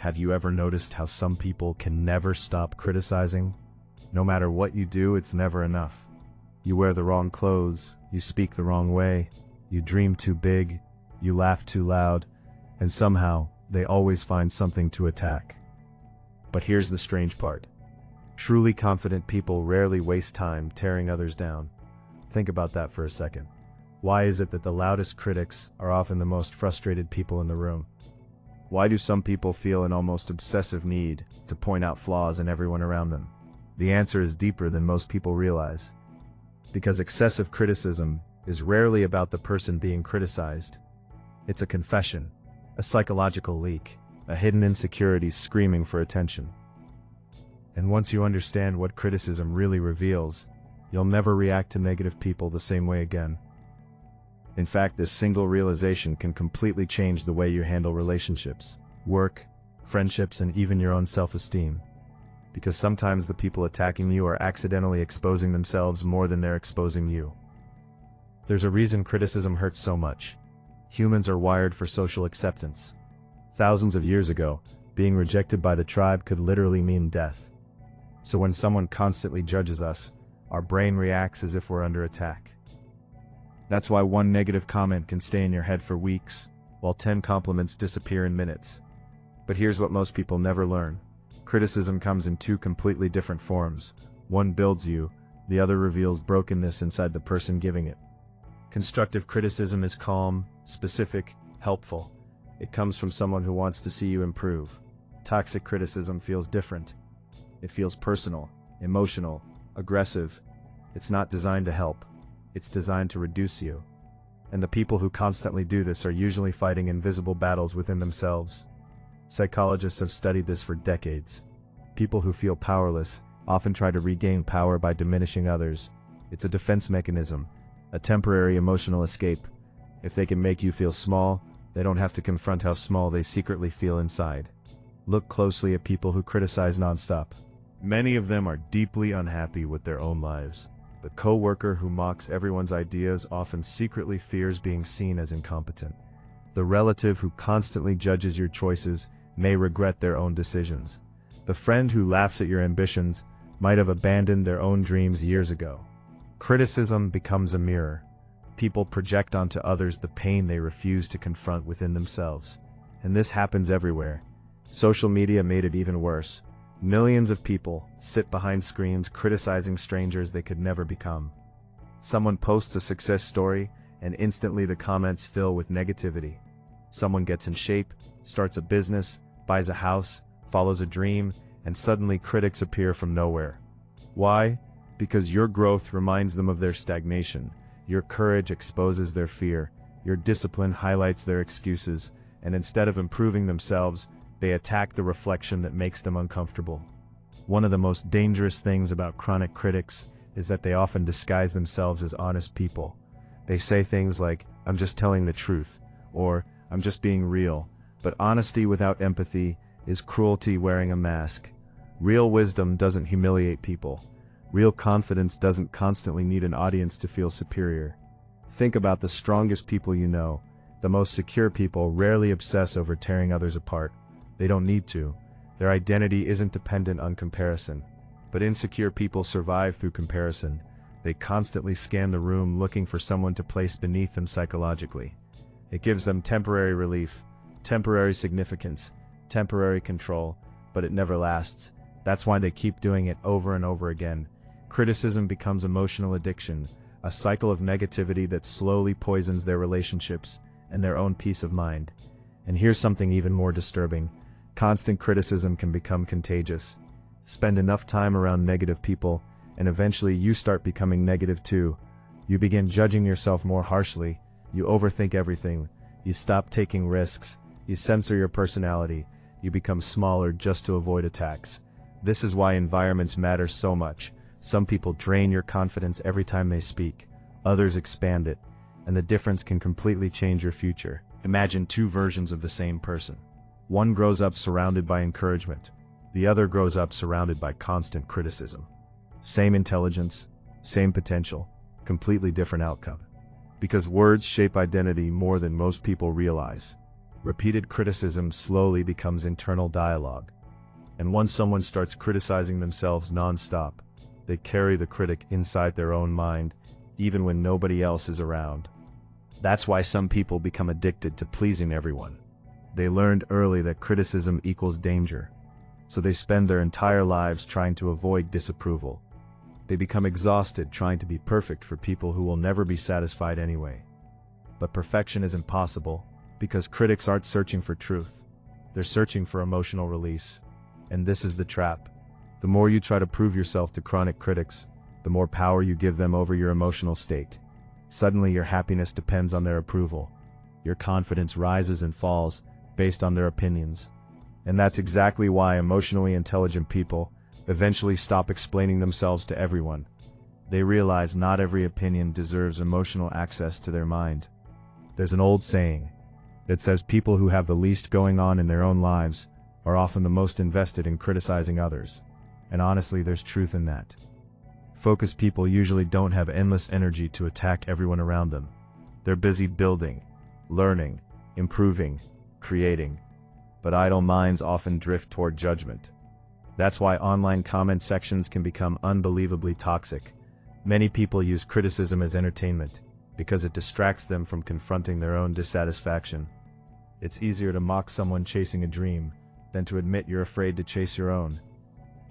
Have you ever noticed how some people can never stop criticizing? No matter what you do, it's never enough. You wear the wrong clothes, you speak the wrong way, you dream too big, you laugh too loud, and somehow, they always find something to attack. But here's the strange part. Truly confident people rarely waste time tearing others down. Think about that for a second. Why is it that the loudest critics are often the most frustrated people in the room? Why do some people feel an almost obsessive need to point out flaws in everyone around them? The answer is deeper than most people realize. Because excessive criticism is rarely about the person being criticized. It's a confession, a psychological leak, a hidden insecurity screaming for attention. And once you understand what criticism really reveals, you'll never react to negative people the same way again. In fact, this single realization can completely change the way you handle relationships, work, friendships, and even your own self-esteem. Because sometimes the people attacking you are accidentally exposing themselves more than they're exposing you. There's a reason criticism hurts so much. Humans are wired for social acceptance. Thousands of years ago, being rejected by the tribe could literally mean death. So when someone constantly judges us, our brain reacts as if we're under attack. That's why one negative comment can stay in your head for weeks, while 10 compliments disappear in minutes. But here's what most people never learn. Criticism comes in two completely different forms. One builds you, the other reveals brokenness inside the person giving it. Constructive criticism is calm, specific, helpful. It comes from someone who wants to see you improve. Toxic criticism feels different. It feels personal, emotional, aggressive. It's not designed to help. It's designed to reduce you. And the people who constantly do this are usually fighting invisible battles within themselves. Psychologists have studied this for decades. People who feel powerless often try to regain power by diminishing others. It's a defense mechanism, a temporary emotional escape. If they can make you feel small, they don't have to confront how small they secretly feel inside. Look closely at people who criticize nonstop. Many of them are deeply unhappy with their own lives. The coworker who mocks everyone's ideas often secretly fears being seen as incompetent. The relative who constantly judges your choices may regret their own decisions. The friend who laughs at your ambitions might have abandoned their own dreams years ago. Criticism becomes a mirror. People project onto others the pain they refuse to confront within themselves. And this happens everywhere. Social media made it even worse. Millions of people sit behind screens criticizing strangers they could never become. Someone posts a success story, and instantly the comments fill with negativity. Someone gets in shape, starts a business, buys a house, follows a dream, and suddenly critics appear from nowhere. Why? Because your growth reminds them of their stagnation, your courage exposes their fear, your discipline highlights their excuses, and instead of improving themselves, they attack the reflection that makes them uncomfortable. One of the most dangerous things about chronic critics is that they often disguise themselves as honest people. They say things like, "I'm just telling the truth," or "I'm just being real." But honesty without empathy is cruelty wearing a mask. Real wisdom doesn't humiliate people. Real confidence doesn't constantly need an audience to feel superior. Think about the strongest people you know. The most secure people rarely obsess over tearing others apart. They don't need to. Their identity isn't dependent on comparison. But insecure people survive through comparison. They constantly scan the room looking for someone to place beneath them psychologically. It gives them temporary relief, temporary significance, temporary control, but it never lasts. That's why they keep doing it over and over again. Criticism becomes emotional addiction, a cycle of negativity that slowly poisons their relationships and their own peace of mind. And here's something even more disturbing. Constant criticism can become contagious. Spend enough time around negative people, and eventually you start becoming negative too. You begin judging yourself more harshly, you overthink everything, you stop taking risks, you censor your personality, you become smaller just to avoid attacks. This is why environments matter so much. Some people drain your confidence every time they speak, others expand it, and the difference can completely change your future. Imagine two versions of the same person. One grows up surrounded by encouragement. The other grows up surrounded by constant criticism. Same intelligence, same potential, completely different outcome. Because words shape identity more than most people realize. Repeated criticism slowly becomes internal dialogue. And once someone starts criticizing themselves non-stop, they carry the critic inside their own mind, even when nobody else is around. That's why some people become addicted to pleasing everyone. They learned early that criticism equals danger, so they spend their entire lives trying to avoid disapproval. They become exhausted trying to be perfect for people who will never be satisfied anyway. But perfection is impossible, because critics aren't searching for truth. They're searching for emotional release. And this is the trap. The more you try to prove yourself to chronic critics, the more power you give them over your emotional state. Suddenly your happiness depends on their approval. Your confidence rises and falls based on their opinions. And that's exactly why emotionally intelligent people eventually stop explaining themselves to everyone. They realize not every opinion deserves emotional access to their mind. There's an old saying that says people who have the least going on in their own lives are often the most invested in criticizing others. And honestly, there's truth in that. Focused people usually don't have endless energy to attack everyone around them. They're busy building, learning, improving, creating. But idle minds often drift toward judgment. That's why online comment sections can become unbelievably toxic. Many people use criticism as entertainment, because it distracts them from confronting their own dissatisfaction. It's easier to mock someone chasing a dream than to admit you're afraid to chase your own.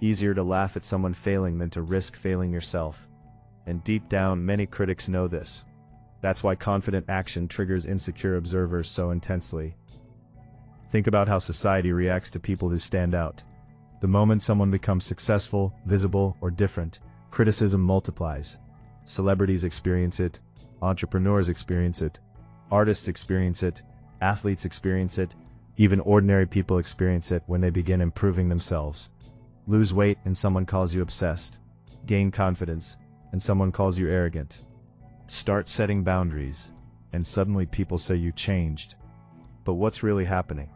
Easier to laugh at someone failing than to risk failing yourself. And deep down, many critics know this. That's why confident action triggers insecure observers so intensely. Think about how society reacts to people who stand out. The moment someone becomes successful, visible, or different, criticism multiplies. Celebrities experience it, entrepreneurs experience it, artists experience it, athletes experience it, even ordinary people experience it when they begin improving themselves. Lose weight and someone calls you obsessed. Gain confidence and someone calls you arrogant. Start setting boundaries and suddenly people say you changed. But what's really happening?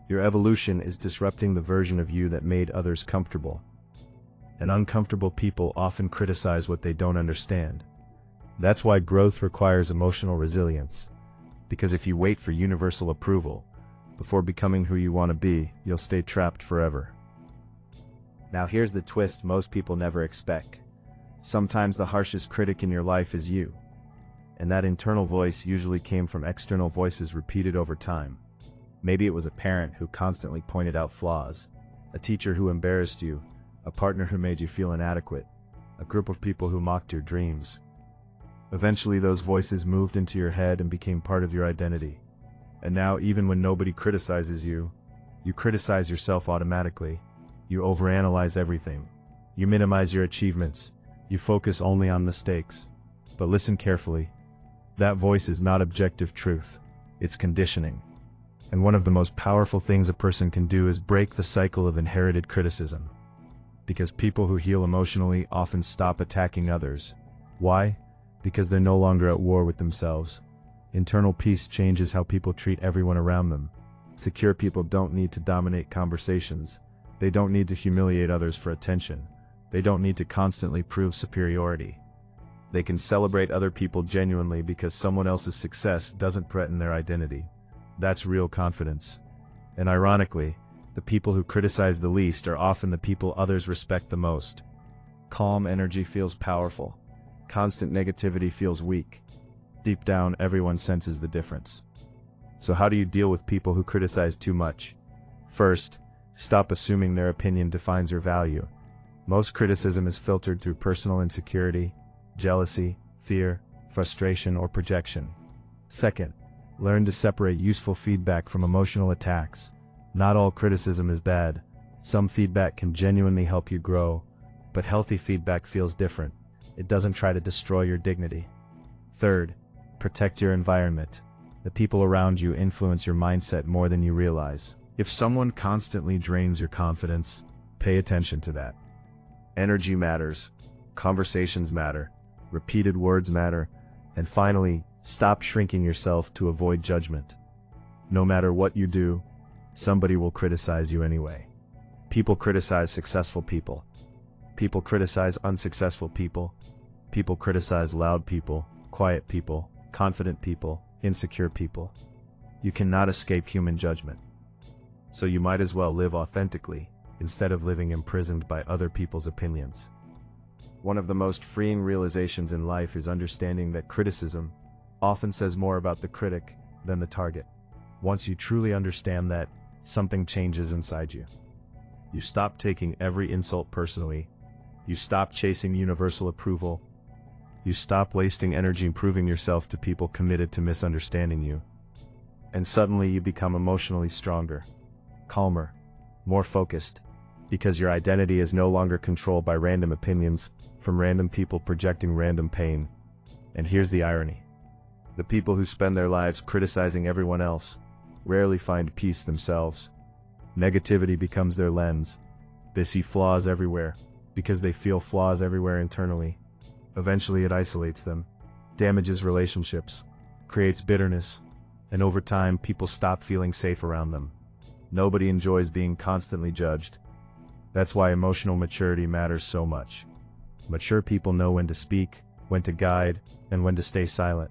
Your evolution is disrupting the version of you that made others comfortable. And uncomfortable people often criticize what they don't understand. That's why growth requires emotional resilience. Because if you wait for universal approval before becoming who you want to be, you'll stay trapped forever. Now here's the twist most people never expect. Sometimes the harshest critic in your life is you. And that internal voice usually came from external voices repeated over time. Maybe it was a parent who constantly pointed out flaws, a teacher who embarrassed you, a partner who made you feel inadequate, a group of people who mocked your dreams. Eventually those voices moved into your head and became part of your identity. And now even when nobody criticizes you, you criticize yourself automatically. You overanalyze everything. You minimize your achievements. You focus only on mistakes. But listen carefully. That voice is not objective truth. It's conditioning. And one of the most powerful things a person can do is break the cycle of inherited criticism. Because people who heal emotionally often stop attacking others. Why? Because they're no longer at war with themselves. Internal peace changes how people treat everyone around them. Secure people don't need to dominate conversations. They don't need to humiliate others for attention. They don't need to constantly prove superiority. They can celebrate other people genuinely because someone else's success doesn't threaten their identity. That's real confidence. And ironically, the people who criticize the least are often the people others respect the most. Calm energy feels powerful. Constant negativity feels weak. Deep down, everyone senses the difference. So how do you deal with people who criticize too much? First, stop assuming their opinion defines your value. Most criticism is filtered through personal insecurity, jealousy, fear, frustration, or projection. Second, learn to separate useful feedback from emotional attacks. Not all criticism is bad. Some feedback can genuinely help you grow, but healthy feedback feels different. It doesn't try to destroy your dignity. Third, protect your environment. The people around you influence your mindset more than you realize. If someone constantly drains your confidence, pay attention to that. Energy matters, conversations matter, repeated words matter, and finally, stop shrinking yourself to avoid judgment. No matter what you do, somebody will criticize you anyway. People criticize successful people. People criticize unsuccessful people. People criticize loud people, quiet people, confident people, insecure people. You cannot escape human judgment. So you might as well live authentically, instead of living imprisoned by other people's opinions. One of the most freeing realizations in life is understanding that criticism often says more about the critic than the target. Once you truly understand that, something changes inside you. You stop taking every insult personally. You stop chasing universal approval. You stop wasting energy proving yourself to people committed to misunderstanding you. And suddenly you become emotionally stronger, calmer, more focused, because your identity is no longer controlled by random opinions from random people projecting random pain. And here's the irony. The people who spend their lives criticizing everyone else rarely find peace themselves. Negativity becomes their lens. They see flaws everywhere, because they feel flaws everywhere internally. Eventually it isolates them, damages relationships, creates bitterness, and over time people stop feeling safe around them. Nobody enjoys being constantly judged. That's why emotional maturity matters so much. Mature people know when to speak, when to guide, and when to stay silent.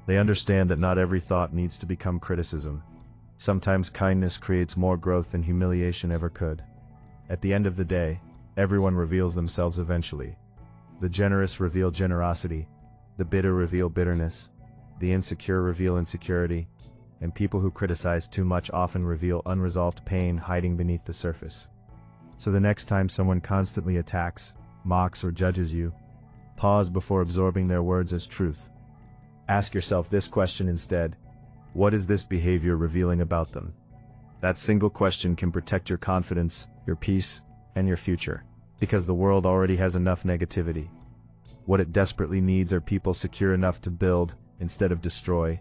They understand that not every thought needs to become criticism. Sometimes kindness creates more growth than humiliation ever could. At the end of the day, everyone reveals themselves eventually. The generous reveal generosity, the bitter reveal bitterness, the insecure reveal insecurity, and people who criticize too much often reveal unresolved pain hiding beneath the surface. So the next time someone constantly attacks, mocks, or judges you, pause before absorbing their words as truth. Ask yourself this question instead: what is this behavior revealing about them? That single question can protect your confidence, your peace, and your future, because the world already has enough negativity. What it desperately needs are people secure enough to build instead of destroy,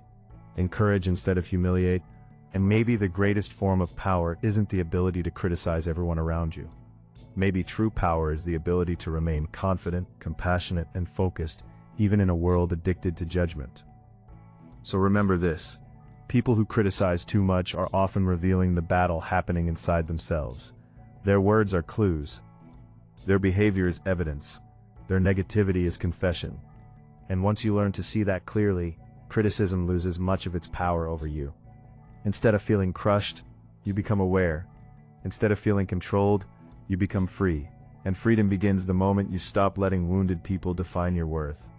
encourage instead of humiliate, and maybe the greatest form of power isn't the ability to criticize everyone around you. Maybe true power is the ability to remain confident, compassionate, and focused, even in a world addicted to judgment. So remember this: people who criticize too much are often revealing the battle happening inside themselves. Their words are clues. Their behavior is evidence. Their negativity is confession. And once you learn to see that clearly, criticism loses much of its power over you. Instead of feeling crushed, you become aware. Instead of feeling controlled, you become free. And freedom begins the moment you stop letting wounded people define your worth.